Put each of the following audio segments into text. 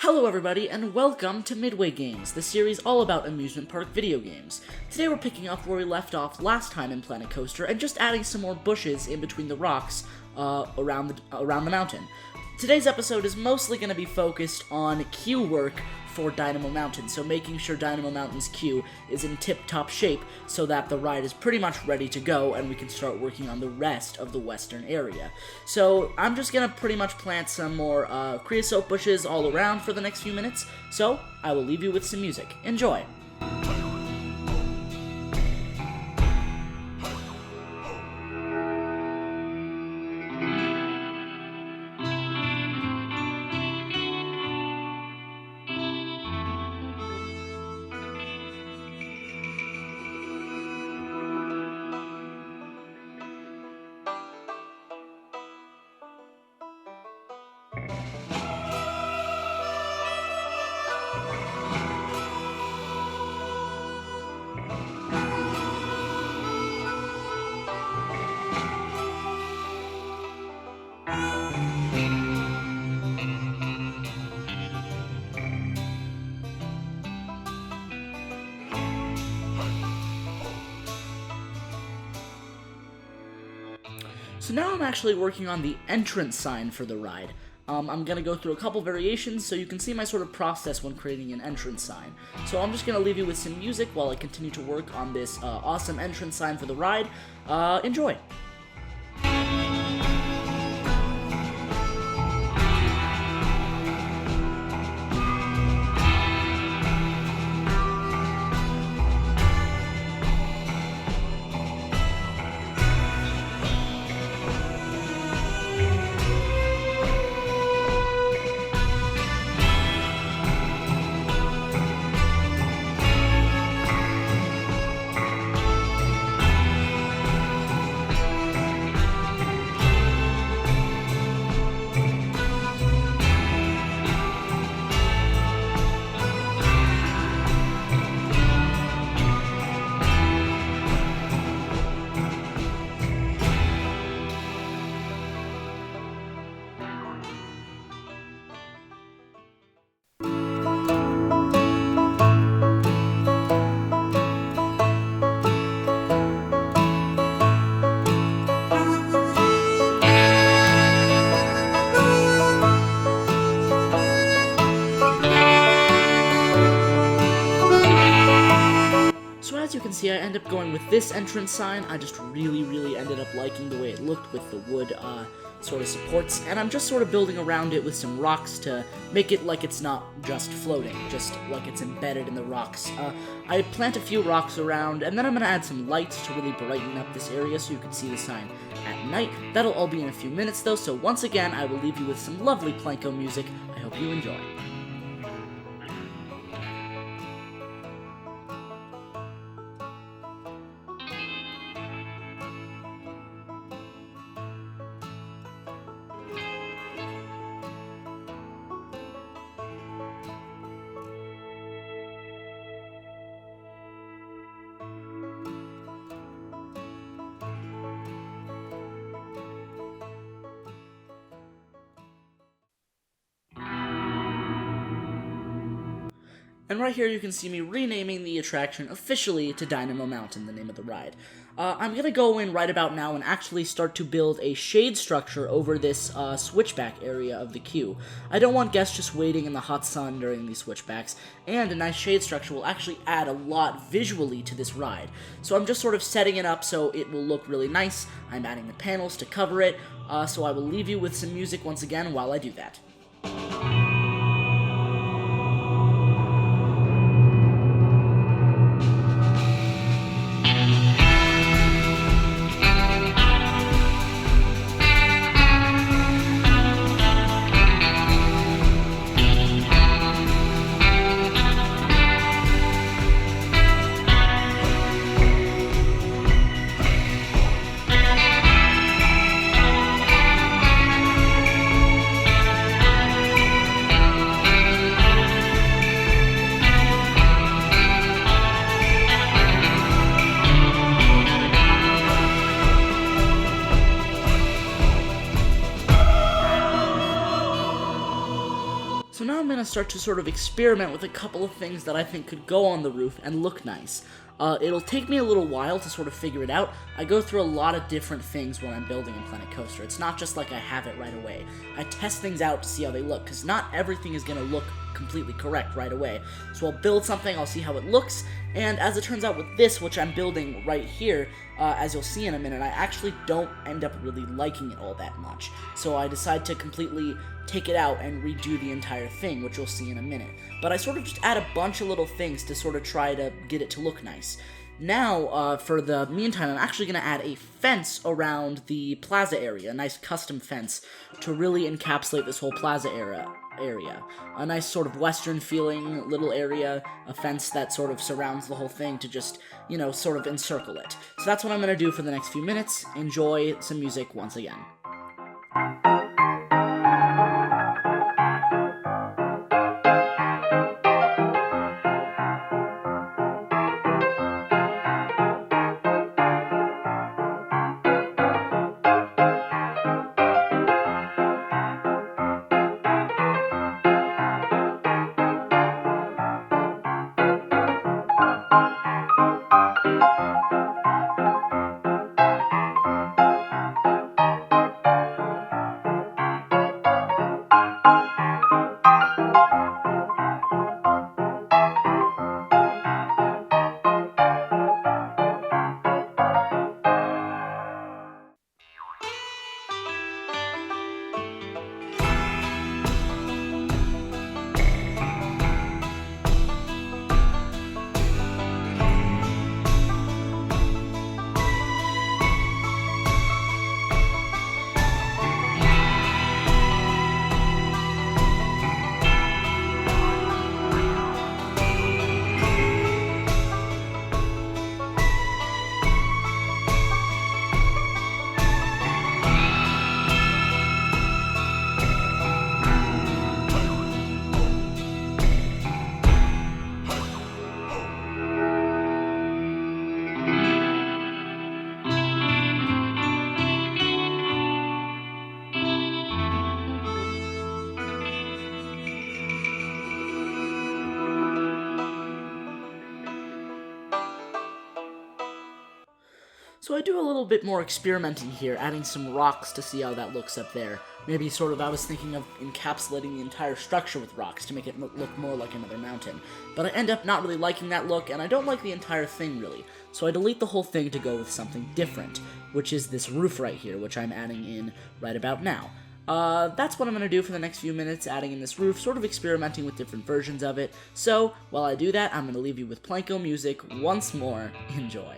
Hello everybody, and welcome to Midway Games, the series all about amusement park video games. Today we're picking up where we left off last time in Planet Coaster, and just adding some more bushes in between the rocks around the mountain. Today's episode is mostly going to be focused on queue work for Dynamo Mountains, so making sure Dynamo Mountains Queue is in tip-top shape so that the ride is pretty much ready to go and we can start working on the rest of the western area. So I'm just going to pretty much plant some more creosote bushes all around for the next few minutes, so I will leave you with some music. Enjoy! So now I'm actually working on the entrance sign for the ride. I'm going to go through a couple variations so you can see my sort of process when creating an entrance sign. So I'm just going to leave you with some music while I continue to work on this awesome entrance sign for the ride. Enjoy! As you can see, I end up going with this entrance sign. I just really ended up liking the way it looked with the wood sort of supports, and I'm just sort of building around it with some rocks to make it like it's not just floating, just like it's embedded in the rocks. I plant a few rocks around, and then I'm going to add some lights to really brighten up this area so you can see the sign at night. That'll all be in a few minutes though, so once again, I will leave you with some lovely Planko music. I hope you enjoy. And right here you can see me renaming the attraction officially to Dynamo Mountain, the name of the ride. I'm going to go in right about now and actually start to build a shade structure over this switchback area of the queue. I don't want guests just waiting in the hot sun during these switchbacks, and a nice shade structure will actually add a lot visually to this ride. So I'm just sort of setting it up so it will look really nice. I'm adding the panels to cover it, so I will leave you with some music once again while I do that. So now I'm going to start to sort of experiment with a couple of things that I think could go on the roof and look nice. It'll take me a little while to sort of figure it out. I go through a lot of different things when I'm building a Planet Coaster. It's not just like I have it right away. I test things out to see how they look, because not everything is going to look completely correct right away. So I'll build something, I'll see how it looks, and as it turns out with this, which I'm building right here, as you'll see in a minute, I actually don't end up really liking it all that much. So I decide to completely take it out and redo the entire thing, which you'll see in a minute. But I sort of just add a bunch of little things to sort of try to get it to look nice. Now, for the meantime, I'm actually going to add a fence around the plaza area, a nice custom fence, to really encapsulate this whole plaza area. A nice sort of western feeling little area, a fence that sort of surrounds the whole thing to just, you know, sort of encircle it. So that's what I'm going to do for the next few minutes. Enjoy some music once again. So I do a little bit more experimenting here, adding some rocks to see how that looks up there. Maybe sort of I was thinking of encapsulating the entire structure with rocks to make it look more like another mountain. But I end up not really liking that look, and I don't like the entire thing really. So I delete the whole thing to go with something different, which is this roof right here, which I'm adding in right about now. That's what I'm going to do for the next few minutes, adding in this roof, sort of experimenting with different versions of it. So, while I do that, I'm going to leave you with Planko music once more. Enjoy.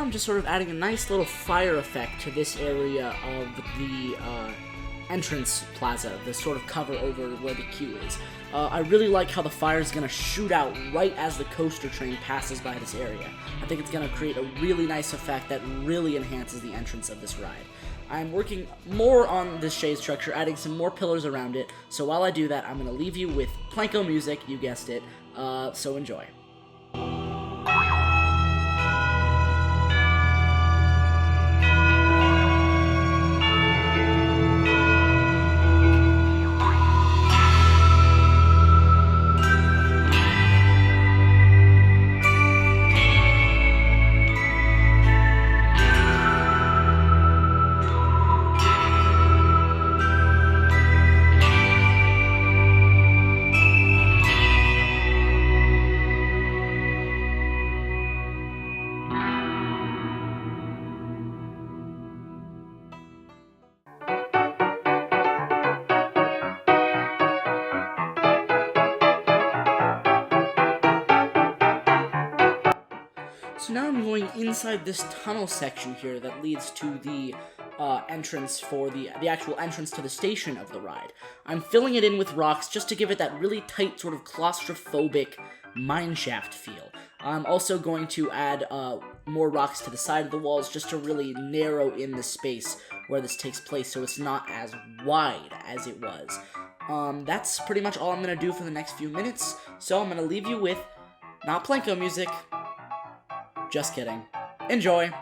I'm just sort of adding a nice little fire effect to this area of the entrance plaza, the sort of cover over where the queue is. I really like how the fire is going to shoot out right as the coaster train passes by this area. I think it's going to create a really nice effect that really enhances the entrance of this ride. I'm working more on this shade structure, adding some more pillars around it, so while I do that, I'm going to leave you with Planko music, you guessed it, so enjoy. So now I'm going inside this tunnel section here that leads to the entrance for the actual entrance to the station of the ride. I'm filling it in with rocks just to give it that really tight, sort of claustrophobic mineshaft feel. I'm also going to add more rocks to the side of the walls just to really narrow in the space where this takes place so it's not as wide as it was. That's pretty much all I'm going to do for the next few minutes, so I'm going to leave you with not Planko music. Just kidding. Enjoy!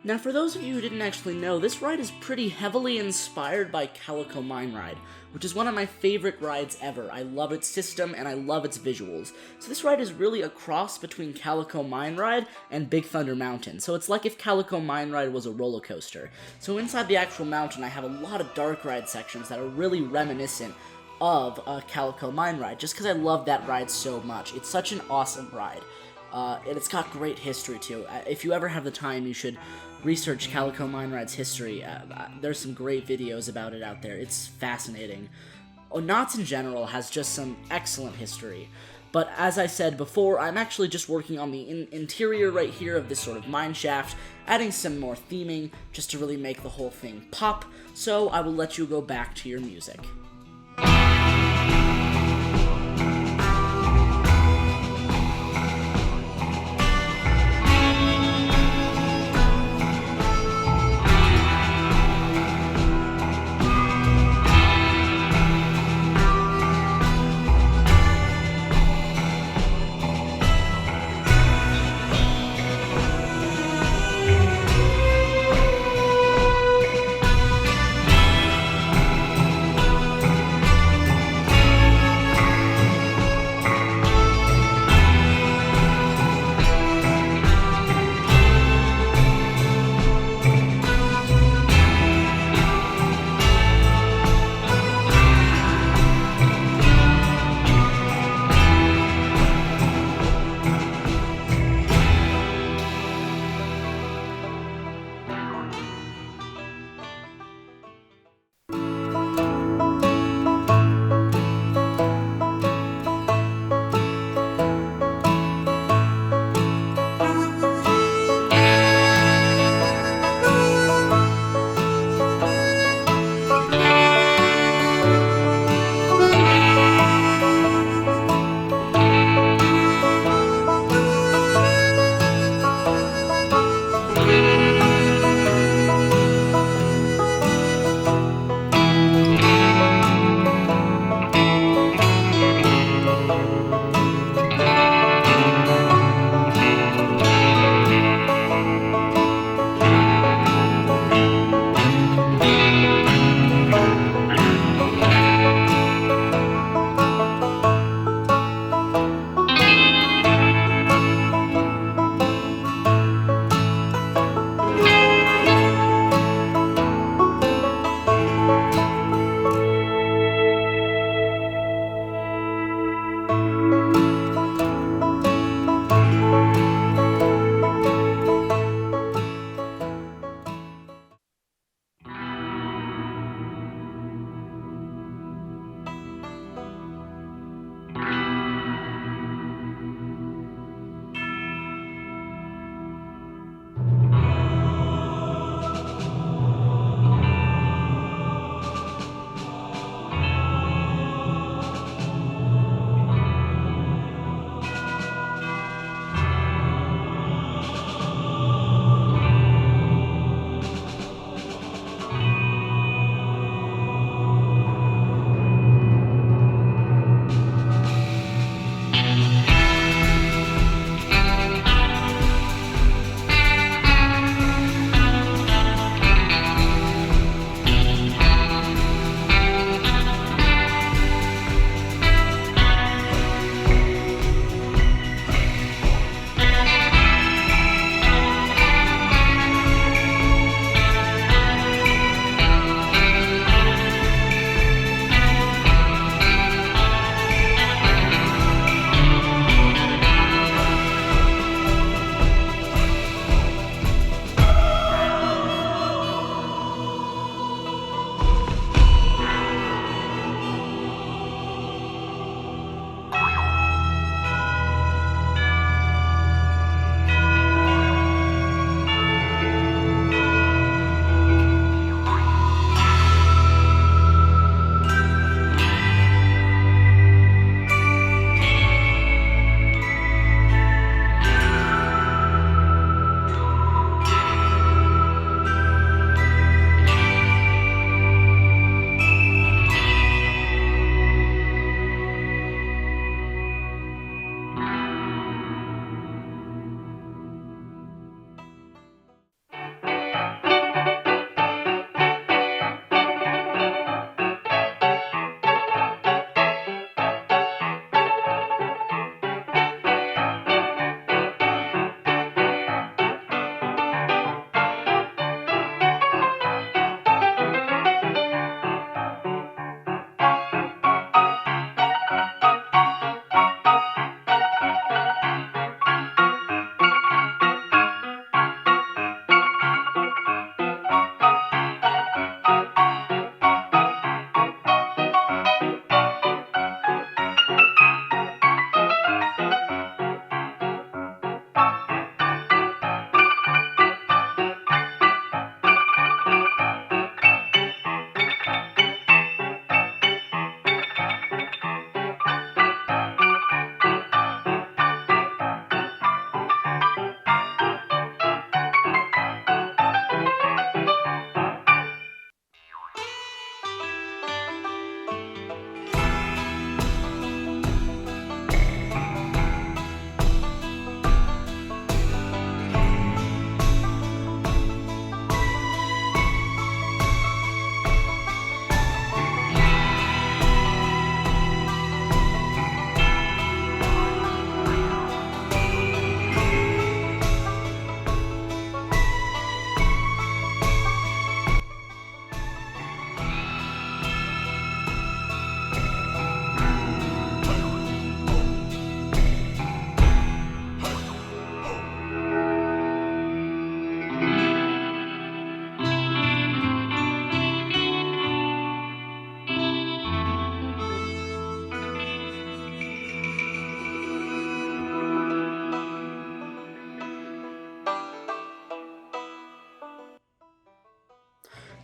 Now, for those of you who didn't actually know, this ride is pretty heavily inspired by Calico Mine Ride, which is one of my favorite rides ever. I love its system, and I love its visuals. So this ride is really a cross between Calico Mine Ride and Big Thunder Mountain. So it's like if Calico Mine Ride was a roller coaster. So inside the actual mountain, I have a lot of dark ride sections that are really reminiscent of Calico Mine Ride, just because I love that ride so much. It's such an awesome ride. And it's got great history, too. If you ever have the time, you should research Calico Mine Ride's history. There's some great videos about it out there. It's fascinating. Knott's in general has just some excellent history. But as I said before, I'm actually just working on the interior right here of this sort of mine shaft, adding some more theming just to really make the whole thing pop. So I will let you go back to your music.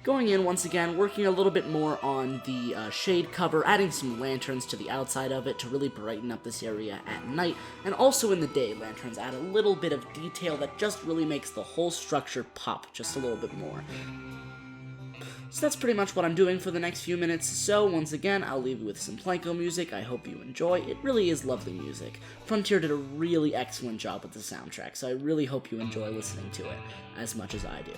Going in once again, working a little bit more on the shade cover, adding some lanterns to the outside of it to really brighten up this area at night, and also in the day, lanterns add a little bit of detail that just really makes the whole structure pop just a little bit more. So that's pretty much what I'm doing for the next few minutes, so once again, I'll leave you with some Planko music. I hope you enjoy. It really is lovely music. Frontier did a really excellent job with the soundtrack, so I really hope you enjoy listening to it as much as I do.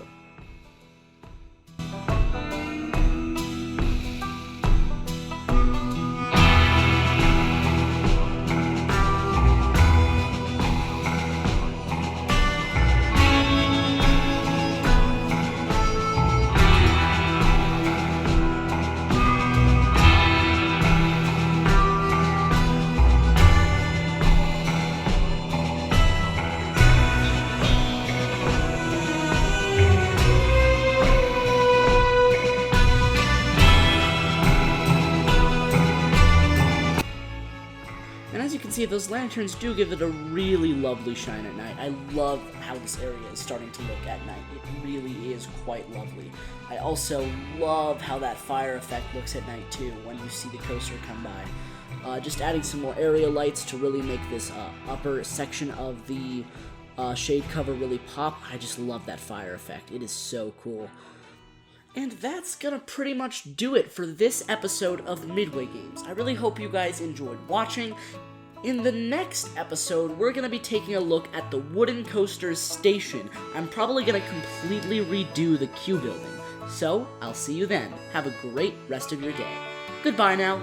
And as you can see, those lanterns do give it a really lovely shine at night. I love how this area is starting to look at night. It really is quite lovely. I also love how that fire effect looks at night too, when you see the coaster come by. Just adding some more area lights to really make this upper section of the shade cover really pop. I just love that fire effect. It is so cool. And that's gonna pretty much do it for this episode of Midway Games. I really hope you guys enjoyed watching. In the next episode, we're gonna be taking a look at the Wooden Coasters station. I'm probably gonna completely redo the queue building. So, I'll see you then. Have a great rest of your day. Goodbye now.